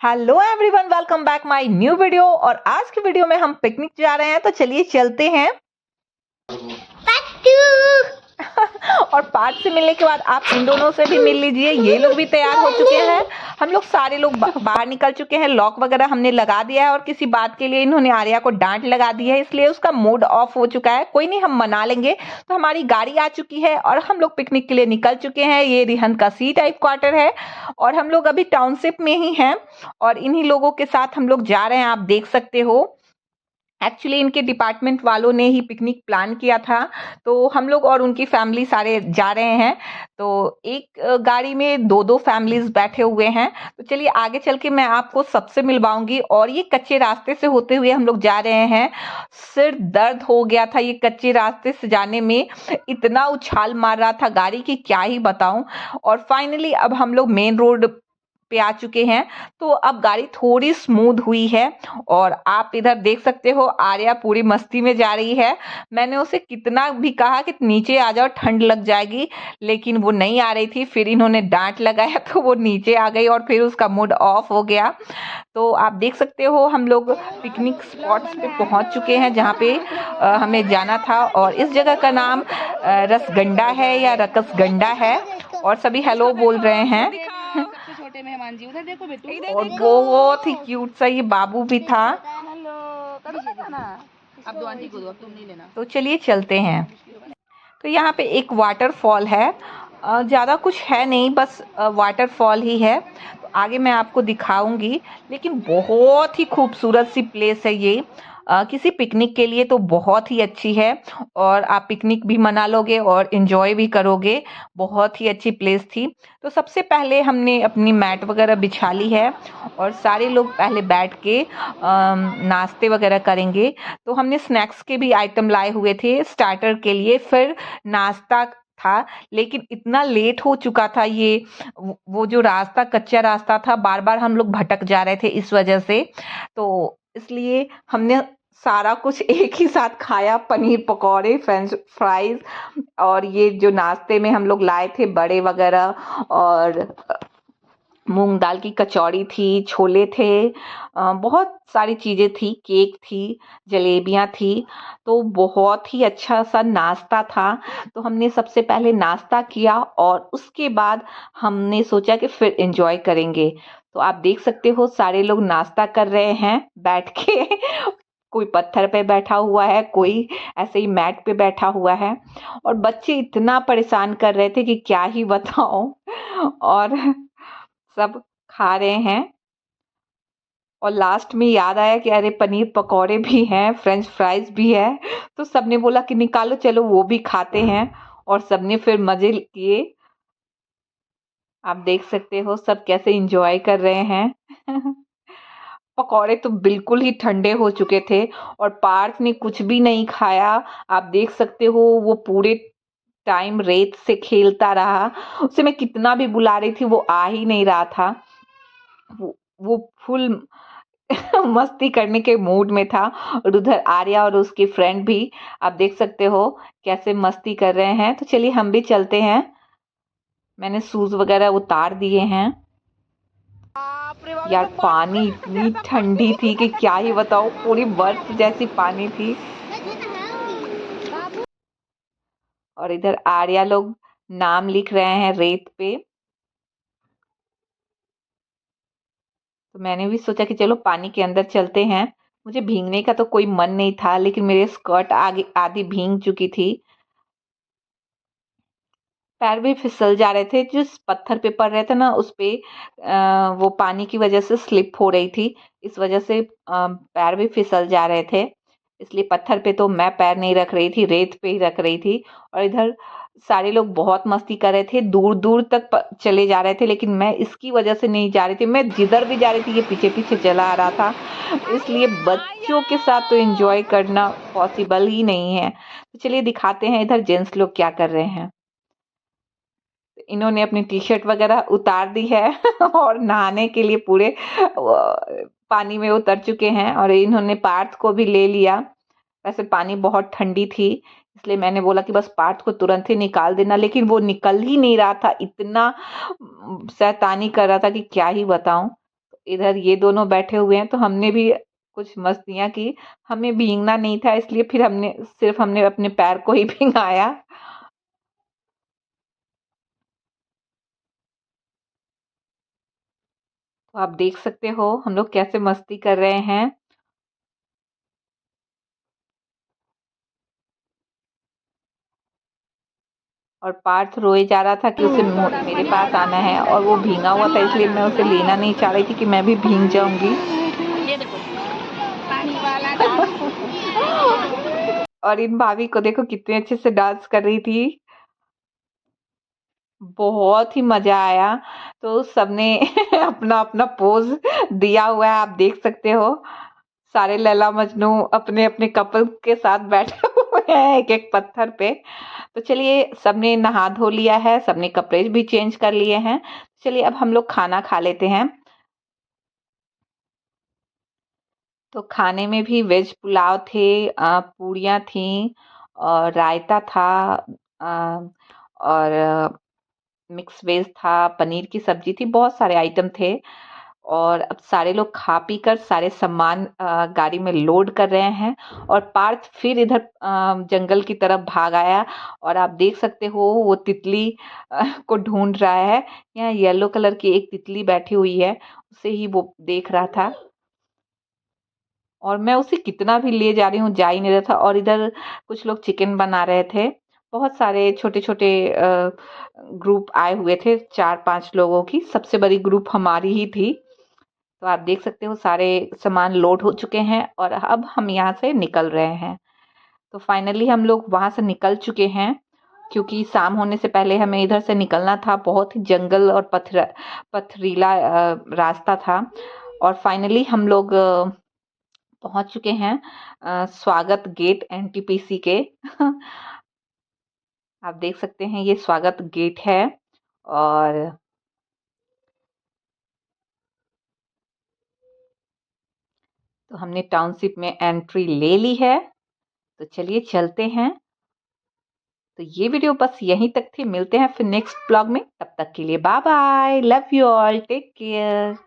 Hello everyone, welcome back my new video. और आज की वीडियो में हम पिकनिक जा रहे हैं, तो चलिए चलते हैं। और पार्ट से मिलने के बाद आप इन दोनों से भी मिल लीजिए। ये लोग भी तैयार हो चुके हैं। हम लोग सारे लोग बाहर निकल चुके हैं। लॉक वगैरह हमने लगा दिया है और किसी बात के लिए इन्होंने आर्या को डांट लगा दी है, इसलिए उसका मूड ऑफ हो चुका है। कोई नहीं, हम मना लेंगे। तो हमारी गाड़ी आ चुकी है और हम लोग पिकनिक के लिए निकल चुके हैं। ये रिहन का सी टाइप क्वार्टर है और हम लोग अभी टाउनशिप में ही हैं और इन्हीं लोगों के साथ हम लोग जा रहे हैं। आप देख सकते हो, एक्चुअली इनके डिपार्टमेंट वालों ने ही पिकनिक प्लान किया था, तो हम लोग और उनकी फैमिली सारे जा रहे हैं। तो एक गाड़ी में दो दो फैमिलीज बैठे हुए हैं। तो चलिए आगे चल के मैं आपको सबसे मिलवाऊंगी। और ये कच्चे रास्ते से होते हुए हम लोग जा रहे हैं। सिर दर्द हो गया था ये कच्चे रास्ते से जाने में, इतना उछाल मार रहा था गाड़ी की क्या ही बताऊं। और फाइनली अब हम लोग मेन रोड पे आ चुके हैं, तो अब गाड़ी थोड़ी स्मूथ हुई है। और आप इधर देख सकते हो, आर्या पूरी मस्ती में जा रही है। मैंने उसे कितना भी कहा कि नीचे आ जाओ, ठंड लग जाएगी, लेकिन वो नहीं आ रही थी। फिर इन्होंने डांट लगाया तो वो नीचे आ गई और फिर उसका मूड ऑफ हो गया। तो आप देख सकते हो, हम लोग पिकनिक स्पॉट्स पे पहुंच चुके हैं जहाँ पे हमें जाना था। और इस जगह का नाम रसगंडा है या रकसगंडा है और सभी हेलो बोल रहे हैं। छोटे मेहमान जी उधर देखो बेटू। और बहुत ही क्यूट सा ये बाबू भी था। अब दो आंटी को दो, अब तुम नहीं लेना। तो चलिए चलते हैं। तो यहाँ पे एक वाटरफॉल है, ज़्यादा कुछ है नहीं, बस वाटरफॉल ही है। तो आगे मैं आपको दिखाऊंगी, लेकिन बहुत ही खूबसूरत सी प्लेस है ये। किसी पिकनिक के लिए तो बहुत ही अच्छी है और आप पिकनिक भी मना लोगे और इन्जॉय भी करोगे। बहुत ही अच्छी प्लेस थी। तो सबसे पहले हमने अपनी मैट वगैरह बिछा ली है और सारे लोग पहले बैठ के नाश्ते वगैरह करेंगे। तो हमने स्नैक्स के भी आइटम लाए हुए थे स्टार्टर के लिए, फिर नाश्ता था। लेकिन इतना लेट हो चुका था, ये वो जो रास्ता कच्चा रास्ता था, बार बार हम लोग भटक जा रहे थे इस वजह से। तो इसलिए हमने सारा कुछ एक ही साथ खाया, पनीर पकौड़े, फ्रेंच फ्राइज और ये जो नाश्ते में हम लोग लाए थे बड़े वगैरह, और मूंग दाल की कचौड़ी थी, छोले थे, बहुत सारी चीज़ें थी, केक थी, जलेबियाँ थी। तो बहुत ही अच्छा सा नाश्ता था। तो हमने सबसे पहले नाश्ता किया और उसके बाद हमने सोचा कि फिर एंजॉय करेंगे। तो आप देख सकते हो, सारे लोग नाश्ता कर रहे हैं बैठ के। कोई पत्थर पे बैठा हुआ है, कोई ऐसे ही मैट पे बैठा हुआ है। और बच्चे इतना परेशान कर रहे थे कि क्या ही बताऊं। और सब खा रहे हैं। और लास्ट में याद आया कि अरे पनीर पकौड़े भी हैं, फ्रेंच फ्राइज भी है। तो सबने बोला कि निकालो, चलो वो भी खाते हैं। और सबने फिर मजे किए। आप देख सकते हो सब कैसे एंजॉय कर रहे हैं। पकौड़े तो बिल्कुल ही ठंडे हो चुके थे और पार्थ ने कुछ भी नहीं खाया। आप देख सकते हो, वो पूरे टाइम रेत से खेलता रहा। उसे मैं कितना भी बुला रही थी, वो आ ही नहीं रहा था। वो फुल मस्ती करने के मूड में था। और उधर आर्या और उसकी फ्रेंड भी, आप देख सकते हो कैसे मस्ती कर रहे हैं। तो चलिए हम भी चलते हैं। मैंने शूज वगैरह उतार दिए हैं। यार पानी इतनी ठंडी थी कि क्या ही बताओ, पूरी बर्फ जैसी पानी थी। और इधर आर्या लोग नाम लिख रहे हैं रेत पे। तो मैंने भी सोचा कि चलो पानी के अंदर चलते हैं। मुझे भीगने का तो कोई मन नहीं था, लेकिन मेरे स्कर्ट आगे आधी भीग चुकी थी। पैर भी फिसल जा रहे थे, जिस पत्थर पे पड़ रहे थे ना उस पे वो पानी की वजह से स्लिप हो रही थी। इस वजह से पैर भी फिसल जा रहे थे। इसलिए पत्थर पे तो मैं पैर नहीं रख रही थी, रेत पे ही रख रही थी। और इधर सारे लोग बहुत मस्ती कर रहे थे, दूर दूर तक चले जा रहे थे, लेकिन मैं इसकी वजह से नहीं जा रही थी। मैं जिधर भी जा रही थी ये पीछे पीछे चला आ रहा था। इसलिए बच्चों के साथ तो एंजॉय करना पॉसिबल ही नहीं है। तो चलिए दिखाते हैं इधर जेंट्स लोग क्या कर रहे हैं। इन्होंने अपनी टी शर्ट वगैरह उतार दी है और नहाने के लिए पूरे पानी में उतर चुके हैं। और इन्होंने पार्थ को भी ले लिया। वैसे पानी बहुत ठंडी थी, इसलिए मैंने बोला कि बस पार्थ को तुरंत ही निकाल देना, लेकिन वो निकल ही नहीं रहा था। इतना शैतानी कर रहा था कि क्या ही बताऊं। इधर ये दोनों बैठे हुए हैं, तो हमने भी कुछ मस्तियाँ की। हमें भीगना नहीं था, इसलिए फिर हमने अपने पैर को ही भिगाया। तो आप देख सकते हो हम लोग कैसे मस्ती कर रहे हैं। और पार्थ रोए जा रहा था कि उसे मेरे पास आना है, और वो भीगा हुआ था, इसलिए मैं उसे लेना नहीं चाह रही थी कि मैं भी भीग जाऊंगी। ये देखो पानी वाला डांस। और इन भाभी को देखो कितने अच्छे से डांस कर रही थी। बहुत ही मजा आया। तो सबने अपना अपना पोज दिया हुआ है, आप देख सकते हो। सारे लैला मजनू अपने अपने कपल के साथ बैठे हुए हैं एक एक पत्थर पे। तो चलिए, सबने नहा धो लिया है, सबने कपड़े भी चेंज कर लिए हैं। चलिए अब हम लोग खाना खा लेते हैं। तो खाने में भी वेज पुलाव थे, पूड़ियाँ थीं, और रायता था, अ, और मिक्स वेज था, पनीर की सब्जी थी, बहुत सारे आइटम थे। और अब सारे लोग खा पी कर सारे सामान गाड़ी में लोड कर रहे हैं। और पार्थ फिर इधर जंगल की तरफ भाग आया। और आप देख सकते हो वो तितली को ढूंढ रहा है। यहाँ येलो कलर की एक तितली बैठी हुई है, उसे ही वो देख रहा था। और मैं उसे कितना भी ले जा रही हूँ, जा ही नहीं रहा था। और इधर कुछ लोग चिकन बना रहे थे। बहुत सारे छोटे-छोटे ग्रुप आए हुए थे, 4-5 लोगों की। सबसे बड़ी ग्रुप हमारी ही थी। तो आप देख सकते हो सारे सामान लोड हो चुके हैं, और अब हम यहाँ से निकल रहे हैं। तो फाइनली हम लोग वहाँ से निकल चुके हैं, क्योंकि शाम होने से पहले हमें इधर से निकलना था। बहुत ही जंगल और पथरीला रास्ता था। और फाइनली हम लोग पहुंच चुके हैं स्वागत गेट एनटीपीसी के। आप देख सकते हैं ये स्वागत गेट है। और तो हमने टाउनशिप में एंट्री ले ली है। तो चलिए चलते हैं। तो ये वीडियो बस यहीं तक थी, मिलते हैं फिर नेक्स्ट ब्लॉग में। तब तक के लिए bye bye, love you all, take care.